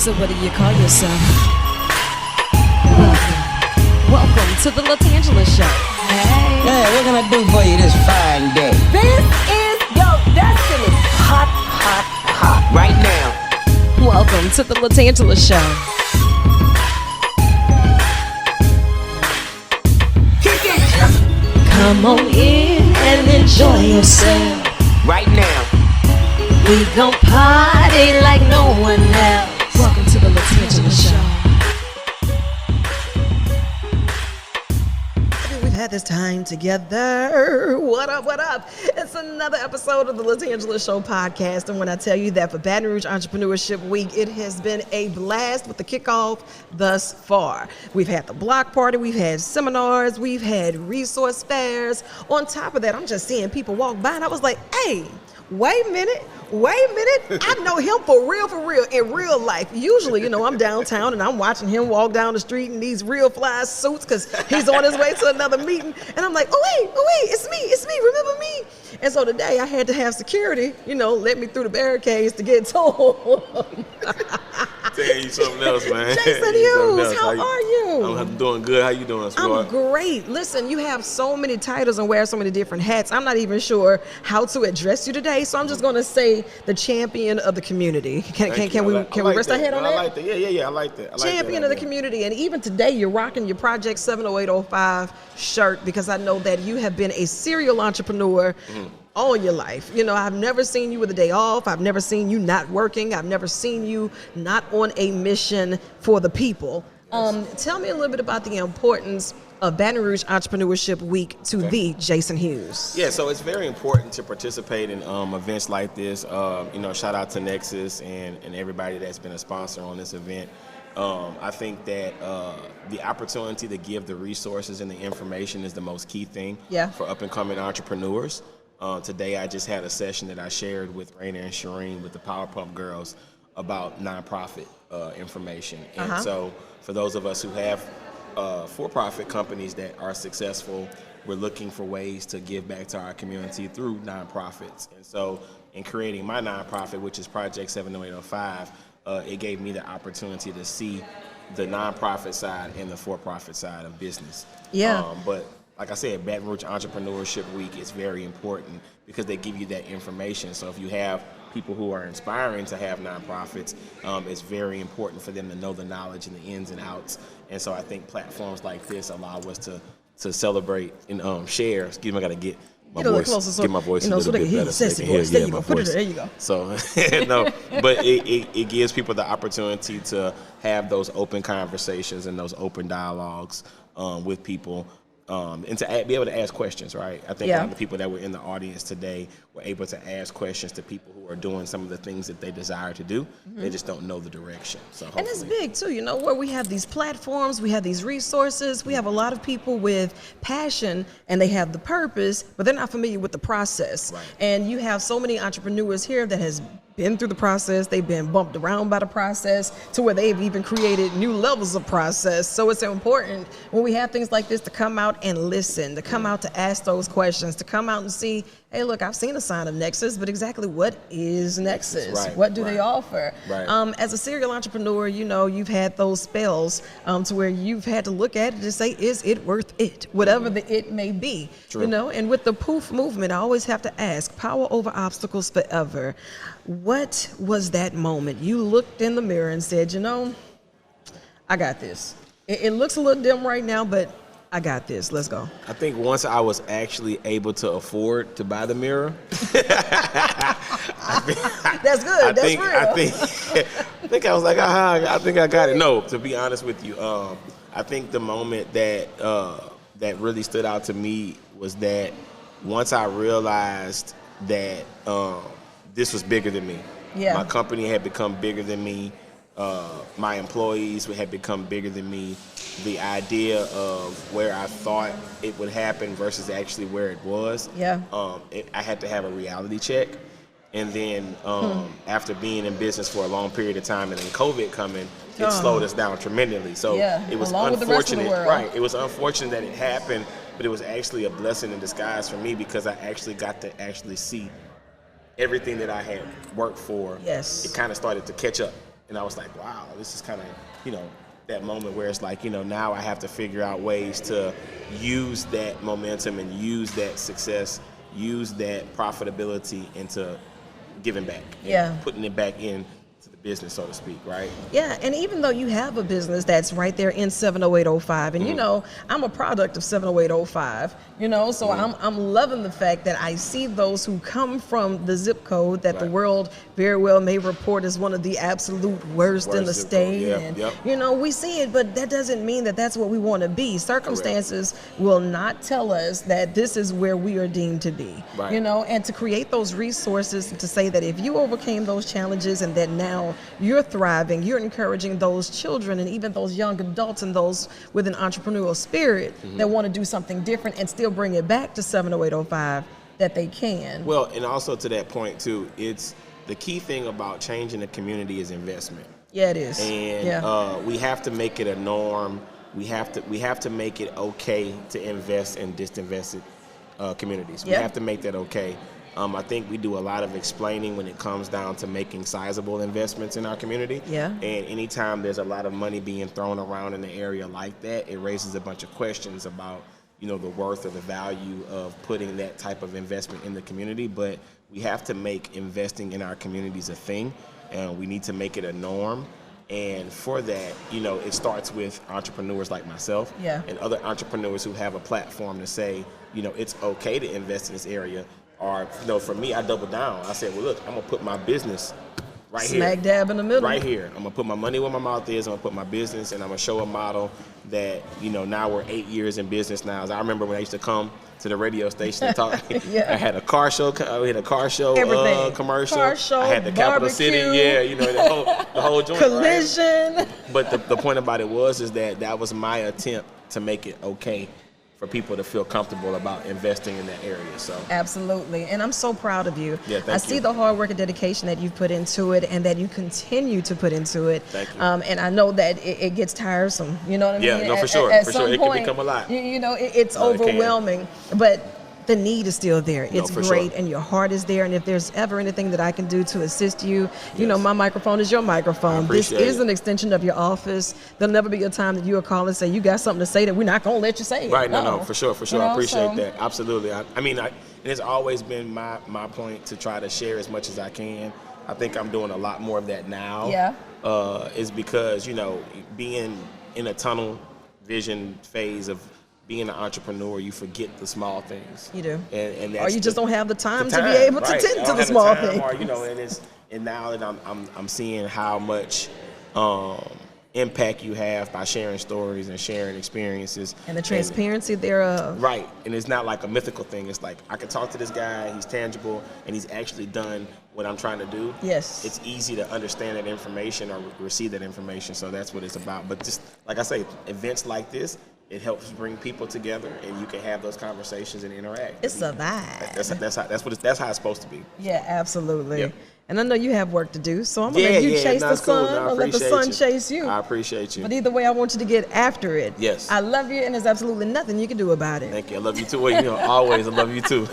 So what do you call yourself? Welcome to the LaTangela Show. Hey. Hey, what can I do for you this fine day? This is your destiny. Hot, hot, hot. Right now. Welcome to the LaTangela Show. Come on in and enjoy yourself. Right now. We gon' party like no one else. Welcome to the LaTangela Show. We've had this time together. What up, what up? It's another episode of the LaTangela Show podcast. And when I tell you that for Baton Rouge Entrepreneurship Week, it has been a blast with the kickoff thus far. We've had the block party, we've had seminars, we've had resource fairs. On top of that, I'm just seeing people walk by and I was like, hey, wait a minute, I know him for real, in real life. Usually, I'm downtown and I'm watching him walk down the street in these real fly suits because he's on his way to another meeting. And I'm like, oh wait, it's me, remember me? And so today I had to have security, let me through the barricades to get to him. Tell you something else, man. Jason Hughes, how are you? I'm doing good. How you doing, sweetheart? I'm great. Listen, you have so many titles and wear so many different hats. I'm not even sure how to address you today, so I'm just going to say the champion of the community. Can we rest our head on that? I like that. Yeah, I like that. Champion of the community. And even today, you're rocking your Project 70805 shirt because I know that you have been a serial entrepreneur all your life. I've never seen you with a day off. I've never seen you not working. I've never seen you not on a mission for the people. Tell me a little bit about the importance of Baton Rouge Entrepreneurship Week to the Jason Hughes. Yeah, so it's very important to participate in events like this. Shout out to Nexus and everybody that's been a sponsor on this event. I think that the opportunity to give the resources and the information is the most key thing for up-and-coming entrepreneurs. Today I just had a session that I shared with Raina and Shireen with the Powerpuff Girls about nonprofit information. And so for those of us who have for-profit companies that are successful, we're looking for ways to give back to our community through nonprofits. And so in creating my nonprofit, which is Project 70805, it gave me the opportunity to see the nonprofit side and the for-profit side of business. But like I said, Baton Rouge Entrepreneurship Week is very important because they give you that information. So if you have people who are inspiring to have nonprofits, it's very important for them to know the knowledge and the ins and outs. And so I think platforms like this allow us to celebrate and share. Excuse me, I got to get my voice, get my voice a little bit better. So they can hear, there you go. Put it there you go. So, no, but it gives people the opportunity to have those open conversations and those open dialogues with people. And to be able to ask questions, right? I think a lot of the people that were in the audience today were able to ask questions to people who are doing some of the things that they desire to do. They just don't know the direction. So and it's big too, where we have these platforms, we have these resources, we have a lot of people with passion and they have the purpose, but they're not familiar with the process. Right. And you have so many entrepreneurs here that has been through the process, they've been bumped around by the process to where they've even created new levels of process. So it's important when we have things like this to come out and listen, to come out to ask those questions, to come out and see, hey, look, I've seen a sign of Nexus, but exactly what is Nexus? Right, what do they offer? Right. As a serial entrepreneur, you've had those spells to where you've had to look at it and say, is it worth it? Whatever the it may be. True. And with the poof movement, I always have to ask, power over obstacles forever. What was that moment? You looked in the mirror and said, I got this. It looks a little dim right now, but I got this. Let's go. I think once I was actually able to afford to buy the mirror, That's good. That's real. I think I was like, I think I got it. No, to be honest with you, I think the moment that that really stood out to me was that once I realized that this was bigger than me. Yeah. My company had become bigger than me. My employees had become bigger than me. The idea of where I thought it would happen versus actually where it was. Yeah. I had to have a reality check. And then after being in business for a long period of time and then COVID coming, it slowed us down tremendously. So it was unfortunate. Right. It was unfortunate that it happened, but it was actually a blessing in disguise for me because I actually got to actually see everything that I had worked for. Yes. It kind of started to catch up. And I was like, wow, this is kind of, that moment where it's like, now I have to figure out ways to use that momentum and use that success, use that profitability into giving back. Yeah. Putting it back in to the business, so to speak, right? Yeah, and even though you have a business that's right there in 70805, and I'm a product of 70805, so I'm loving the fact that I see those who come from the zip code that the world very well may report as one of the absolute worst in the state. And we see it, but that doesn't mean that that's what we want to be. Circumstances will not tell us that this is where we are deemed to be. And to create those resources to say that if you overcame those challenges and that now you're thriving, you're encouraging those children and even those young adults and those with an entrepreneurial spirit that want to do something different and still bring it back to 70805, that they can. Well, and also to that point too, it's the key thing about changing the community is investment. Yeah, it is. And we have to make it a norm. We have to make it okay to invest in disinvested communities. We have to make that okay. I think we do a lot of explaining when it comes down to making sizable investments in our community. And anytime there's a lot of money being thrown around in an area like that, it raises a bunch of questions about, the worth or the value of putting that type of investment in the community. But we have to make investing in our communities a thing, and we need to make it a norm. And for that, it starts with entrepreneurs like myself and other entrepreneurs who have a platform to say, it's okay to invest in this area. Or, for me, I double down. I said, well, look, I'm going to put my business right here. Smack dab in the middle. Right here. I'm going to put my money where my mouth is. I'm going to put my business, and I'm going to show a model that, now we're 8 years in business now. As I remember when I used to come to the radio station and talk. I had a car show. We had a car show commercial. Car show, I had the Capital City. The whole joint. Collision. Right? But the point about it is that was my attempt to make it okay for people to feel comfortable about investing in that area. So absolutely, and I'm so proud of you. I see the hard work and dedication that you've put into it, and that you continue to put into it. Thank you. And I know that it gets tiresome. You know what I mean? Yeah, no, for sure. At for some sure, point, it can become a lot. It's overwhelming, but the need is still there. It's great, sure. And your heart is there. And if there's ever anything that I can do to assist you, my microphone is your microphone. This is an extension of your office. There'll never be a time that you'll call and say you got something to say that we're not going to let you say it. Right? No, for sure. I appreciate that. Absolutely. And it's always been my point to try to share as much as I can. I think I'm doing a lot more of that now. Is because being in a tunnel vision phase of being an entrepreneur, you forget the small things. You do. And or you just don't have the time to be able to tend to the small things. Or, and now that I'm seeing how much impact you have by sharing stories and sharing experiences. And the transparency thereof. Right. And it's not like a mythical thing. It's like I can talk to this guy, he's tangible, and he's actually done what I'm trying to do. Yes. It's easy to understand that information or receive that information. So that's what it's about. But just like I say, events like this, it helps bring people together, and you can have those conversations and interact. It's a vibe. That's how it's supposed to be. Yeah, absolutely. Yep. And I know you have work to do, so I'm gonna let you chase the sun, cool. or let the sun chase you. I appreciate you. But either way, I want you to get after it. Yes. I love you, and there's absolutely nothing you can do about it. Thank you. I love you too. Well, always I love you too.